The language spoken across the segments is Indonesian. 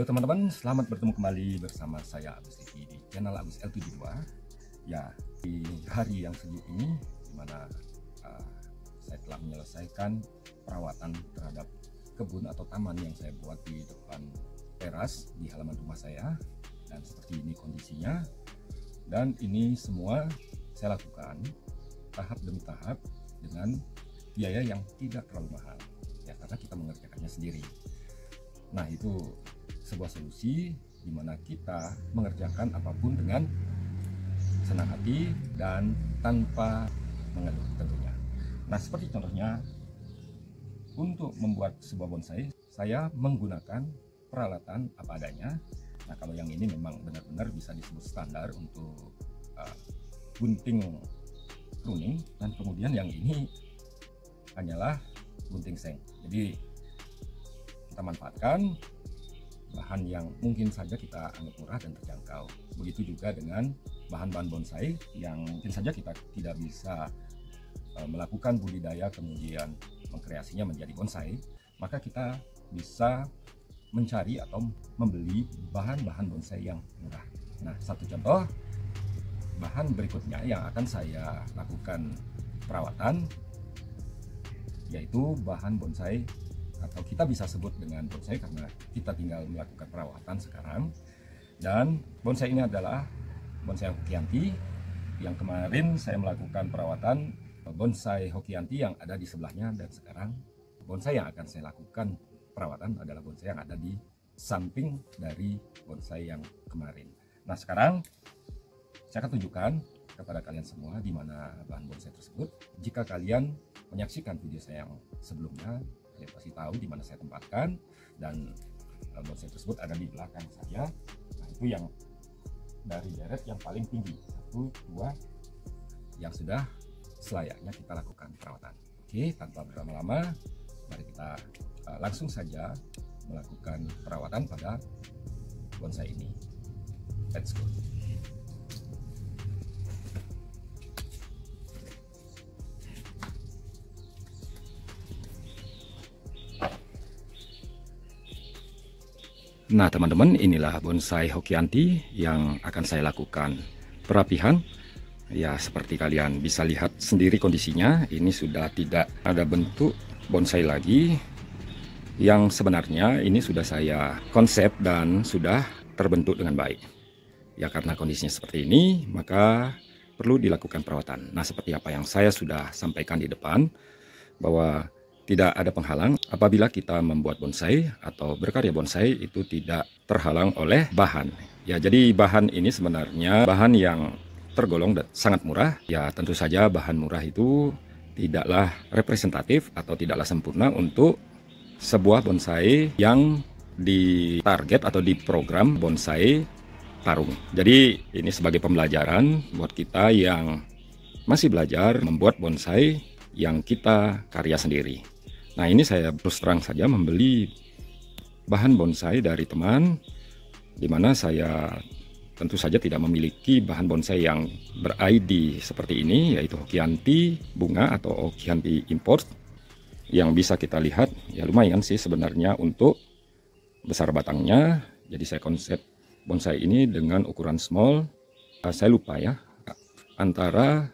Halo teman-teman, selamat bertemu kembali bersama saya Agus TV di channel Agus L72. Ya, di hari yang sejuk ini dimana saya telah menyelesaikan perawatan terhadap kebun atau taman yang saya buat di depan teras di halaman rumah saya. Dan seperti ini kondisinya. Dan ini semua saya lakukan tahap demi tahap dengan biaya yang tidak terlalu mahal. Ya, karena kita mengerjakannya sendiri. Nah, itu sebuah solusi di mana kita mengerjakan apapun dengan senang hati dan tanpa mengeluh tentunya. Nah, seperti contohnya untuk membuat sebuah bonsai, saya menggunakan peralatan apa adanya. Nah, kalau yang ini memang benar-benar bisa disebut standar untuk gunting pruning, dan kemudian yang ini hanyalah gunting seng. Jadi kita manfaatkan bahan yang mungkin saja kita anggap murah dan terjangkau. Begitu juga dengan bahan-bahan bonsai yang mungkin saja kita tidak bisa melakukan budidaya kemudian mengkreasinya menjadi bonsai, maka kita bisa mencari atau membeli bahan-bahan bonsai yang murah. Nah, satu contoh bahan berikutnya yang akan saya lakukan perawatan yaitu bahan bonsai, atau kita bisa sebut dengan bonsai karena kita tinggal melakukan perawatan sekarang. Dan bonsai ini adalah bonsai Hokianti yang kemarin saya melakukan perawatan bonsai Hokianti yang ada di sebelahnya, dan sekarang bonsai yang akan saya lakukan perawatan adalah bonsai yang ada di samping dari bonsai yang kemarin. Nah, sekarang saya akan tunjukkan kepada kalian semua di mana bahan bonsai tersebut. Jika kalian menyaksikan video saya yang sebelumnya, kalian pasti tahu di mana saya tempatkan, dan bonsai tersebut ada di belakang saya. Nah, itu yang dari deret yang paling tinggi, 1, 2, yang sudah selayaknya kita lakukan perawatan. Oke, tanpa berlama-lama, mari kita langsung saja melakukan perawatan pada bonsai ini. Let's go. Nah teman-teman, inilah bonsai Hokianti yang akan saya lakukan perapihan. Ya, seperti kalian bisa lihat sendiri kondisinya, ini sudah tidak ada bentuk bonsai lagi. Yang sebenarnya ini sudah saya konsep dan sudah terbentuk dengan baik. Ya, karena kondisinya seperti ini, maka perlu dilakukan perawatan. Nah, seperti apa yang saya sudah sampaikan di depan, bahwa tidak ada penghalang apabila kita membuat bonsai atau berkarya bonsai itu tidak terhalang oleh bahan. Ya, jadi bahan ini sebenarnya bahan yang tergolong sangat murah. Ya, tentu saja bahan murah itu tidaklah representatif atau tidaklah sempurna untuk sebuah bonsai yang ditarget atau diprogram bonsai tarung. Jadi ini sebagai pembelajaran buat kita yang masih belajar membuat bonsai yang kita karya sendiri. Nah, ini saya terus terang saja membeli bahan bonsai dari teman, di mana saya tentu saja tidak memiliki bahan bonsai yang ber-ID seperti ini, yaitu Hokianti bunga atau Hokianti import, yang bisa kita lihat ya lumayan sih sebenarnya untuk besar batangnya. Jadi saya konsep bonsai ini dengan ukuran small. Saya lupa ya, antara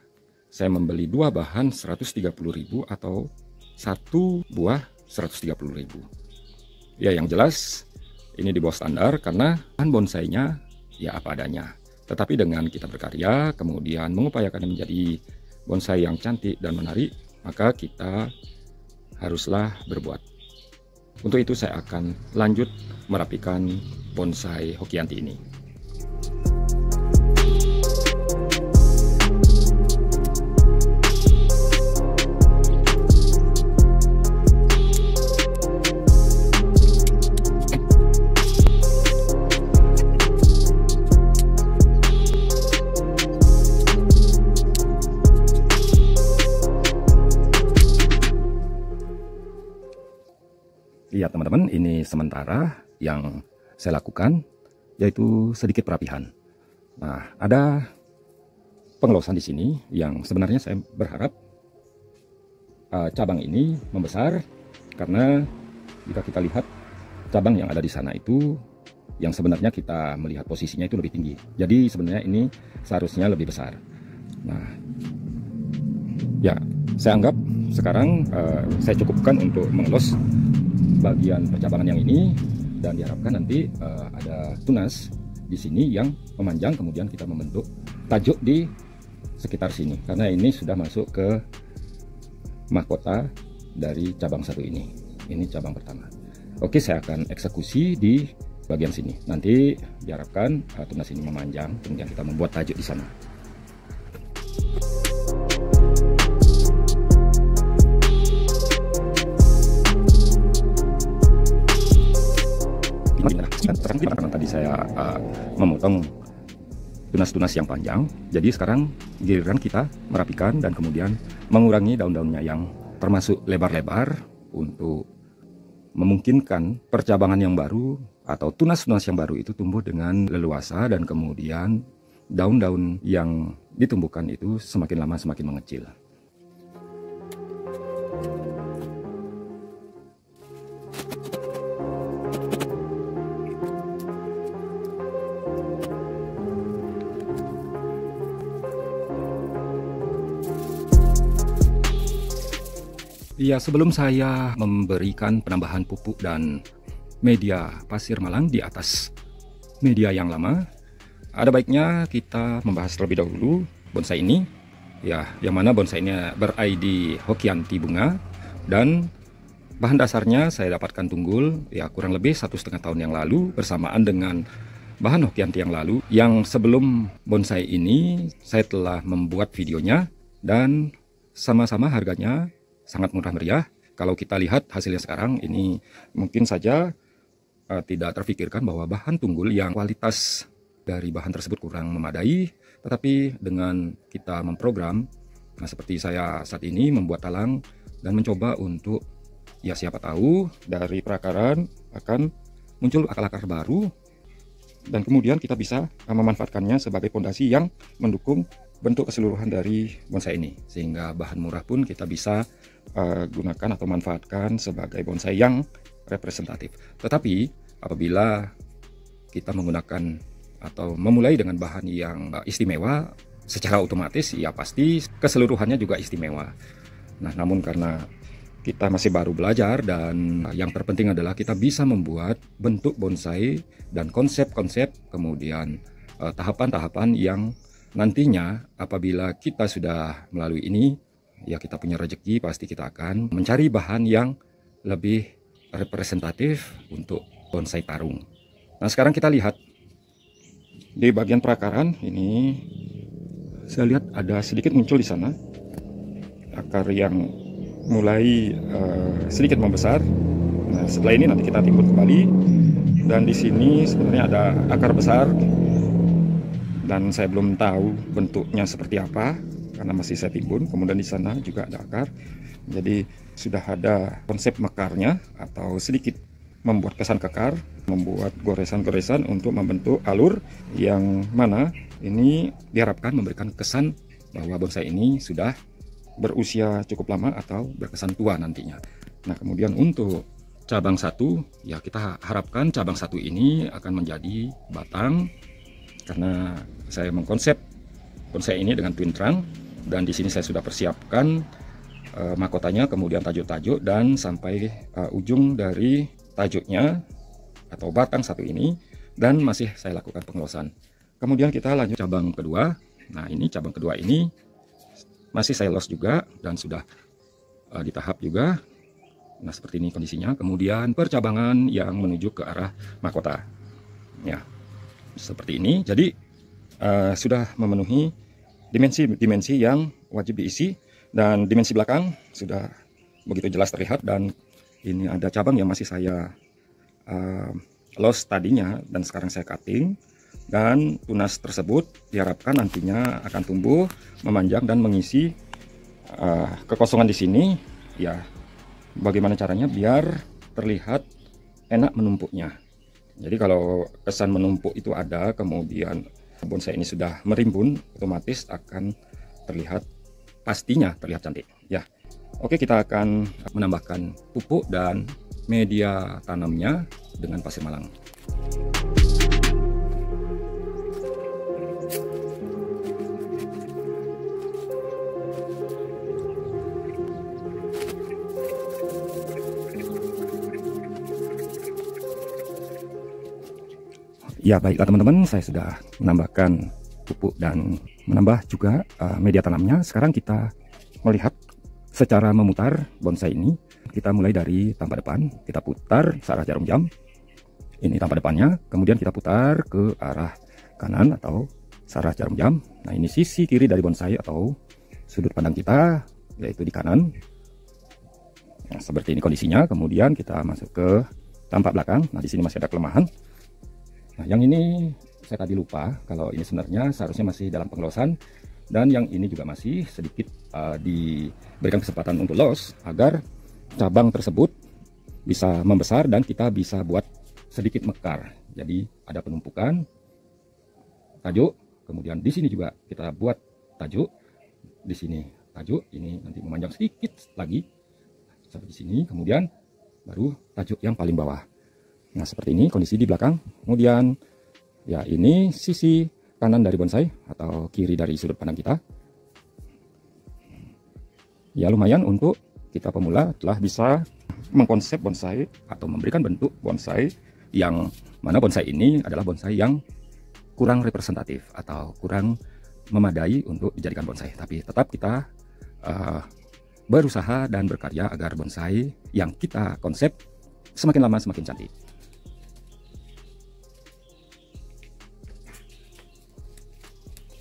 saya membeli dua bahan 130.000 atau satu buah 130.000. Ya, yang jelas ini di bawah standar karena bahan bonsainya ya apa adanya. Tetapi dengan kita berkarya kemudian mengupayakannya menjadi bonsai yang cantik dan menarik, maka kita haruslah berbuat. Untuk itu saya akan lanjut merapikan bonsai Hokianti ini. Lihat teman-teman, ini sementara yang saya lakukan yaitu sedikit perapihan. Nah, ada pengelosan di sini yang sebenarnya saya berharap cabang ini membesar, karena jika kita lihat cabang yang ada di sana itu yang sebenarnya kita melihat posisinya itu lebih tinggi. Jadi sebenarnya ini seharusnya lebih besar. Nah, ya saya anggap sekarang saya cukupkan untuk mengelos bagian percabangan yang ini, dan diharapkan nanti ada tunas di sini yang memanjang, kemudian kita membentuk tajuk di sekitar sini, karena ini sudah masuk ke mahkota dari cabang satu ini. Ini cabang pertama. Oke, saya akan eksekusi di bagian sini. Nanti diharapkan tunas ini memanjang, kemudian kita membuat tajuk di sana. Karena tadi saya memotong tunas-tunas yang panjang, jadi sekarang giliran kita merapikan dan kemudian mengurangi daun-daunnya yang termasuk lebar-lebar untuk memungkinkan percabangan yang baru atau tunas-tunas yang baru itu tumbuh dengan leluasa, dan kemudian daun-daun yang ditumbuhkan itu semakin lama semakin mengecil. Ya, sebelum saya memberikan penambahan pupuk dan media pasir malang di atas media yang lama, ada baiknya kita membahas terlebih dahulu bonsai ini, ya, yang mana bonsai ini ber-ID Hokianti bunga, dan bahan dasarnya saya dapatkan tunggul ya kurang lebih 1,5 tahun yang lalu bersamaan dengan bahan Hokianti yang lalu. Yang sebelum bonsai ini saya telah membuat videonya dan sama-sama harganya sangat murah meriah. Kalau kita lihat hasilnya sekarang ini, mungkin saja tidak terfikirkan bahwa bahan tunggul yang kualitas dari bahan tersebut kurang memadai, tetapi dengan kita memprogram, nah seperti saya saat ini membuat talang dan mencoba untuk, ya siapa tahu dari perakaran akan muncul akar-akar baru, dan kemudian kita bisa memanfaatkannya sebagai fondasi yang mendukung bentuk keseluruhan dari bonsai ini, sehingga bahan murah pun kita bisa gunakan atau manfaatkan sebagai bonsai yang representatif. Tetapi apabila kita menggunakan atau memulai dengan bahan yang istimewa, secara otomatis ya pasti keseluruhannya juga istimewa. Nah, namun karena kita masih baru belajar, dan yang terpenting adalah kita bisa membuat bentuk bonsai dan konsep-konsep, kemudian tahapan-tahapan yang nantinya apabila kita sudah melalui ini, ya kita punya rezeki, pasti kita akan mencari bahan yang lebih representatif untuk bonsai tarung. Nah, sekarang kita lihat di bagian perakaran ini, saya lihat ada sedikit muncul di sana akar yang mulai sedikit membesar. Nah, setelah ini nanti kita timbun kembali, dan di sini sebenarnya ada akar besar, dan saya belum tahu bentuknya seperti apa karena masih saya timbun. Kemudian di sana juga ada akar, jadi sudah ada konsep mekarnya atau sedikit membuat kesan kekar, membuat goresan-goresan untuk membentuk alur yang mana ini diharapkan memberikan kesan bahwa bonsai ini sudah berusia cukup lama atau berkesan tua nantinya. Nah, kemudian untuk cabang satu, ya kita harapkan cabang satu ini akan menjadi batang, karena saya mengkonsep bonsai ini dengan twin trunk, dan di sini saya sudah persiapkan mahkotanya, kemudian tajuk-tajuk, dan sampai ujung dari tajuknya atau batang satu ini, dan masih saya lakukan pengelosan. Kemudian kita lanjut cabang kedua. Nah, ini cabang kedua ini masih saya los juga dan sudah di tahap juga. Nah, seperti ini kondisinya. Kemudian percabangan yang menuju ke arah mahkota, ya seperti ini. Jadi sudah memenuhi dimensi yang wajib diisi, dan dimensi belakang sudah begitu jelas terlihat. Dan ini ada cabang yang masih saya los tadinya, dan sekarang saya cutting, dan tunas tersebut diharapkan nantinya akan tumbuh, memanjang, dan mengisi kekosongan di sini. Ya, bagaimana caranya biar terlihat enak menumpuknya. Jadi kalau kesan menumpuk itu ada, kemudian bonsai ini sudah merimbun, otomatis akan terlihat, pastinya terlihat cantik. Ya, oke, kita akan menambahkan pupuk dan media tanamnya dengan pasir malang. Ya baiklah teman-teman, saya sudah menambahkan pupuk dan menambah juga media tanamnya. Sekarang kita melihat secara memutar bonsai ini. Kita mulai dari tampak depan, kita putar searah jarum jam. Ini tampak depannya, kemudian kita putar ke arah kanan atau searah jarum jam. Nah ini sisi kiri dari bonsai atau sudut pandang kita, yaitu di kanan. Nah, seperti ini kondisinya. Kemudian kita masuk ke tampak belakang. Nah di sini masih ada kelemahan. Nah yang ini saya tadi lupa, kalau ini sebenarnya seharusnya masih dalam pengelosan, dan yang ini juga masih sedikit diberikan kesempatan untuk los agar cabang tersebut bisa membesar dan kita bisa buat sedikit mekar. Jadi ada penumpukan tajuk, kemudian di sini juga kita buat tajuk, di sini tajuk, ini nanti memanjang sedikit lagi seperti sini, kemudian baru tajuk yang paling bawah. Nah seperti ini kondisi di belakang. Kemudian ya ini sisi kanan dari bonsai atau kiri dari sudut pandang kita. Ya lumayan untuk kita pemula telah bisa mengkonsep bonsai atau memberikan bentuk bonsai yang mana bonsai ini adalah bonsai yang kurang representatif atau kurang memadai untuk dijadikan bonsai. Tapi tetap kita berusaha dan berkarya agar bonsai yang kita konsep semakin lama semakin cantik.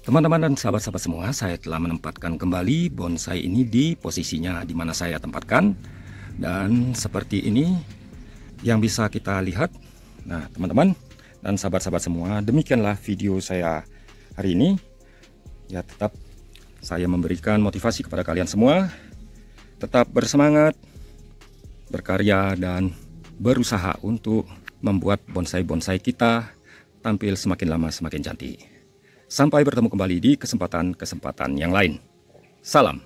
Teman-teman dan sahabat-sahabat semua, saya telah menempatkan kembali bonsai ini di posisinya di mana saya tempatkan. Dan seperti ini yang bisa kita lihat. Nah teman-teman dan sahabat-sahabat semua, demikianlah video saya hari ini. Ya tetap saya memberikan motivasi kepada kalian semua. Tetap bersemangat, berkarya, dan berusaha untuk membuat bonsai-bonsai kita tampil semakin lama semakin cantik. Sampai bertemu kembali di kesempatan-kesempatan yang lain. Salam.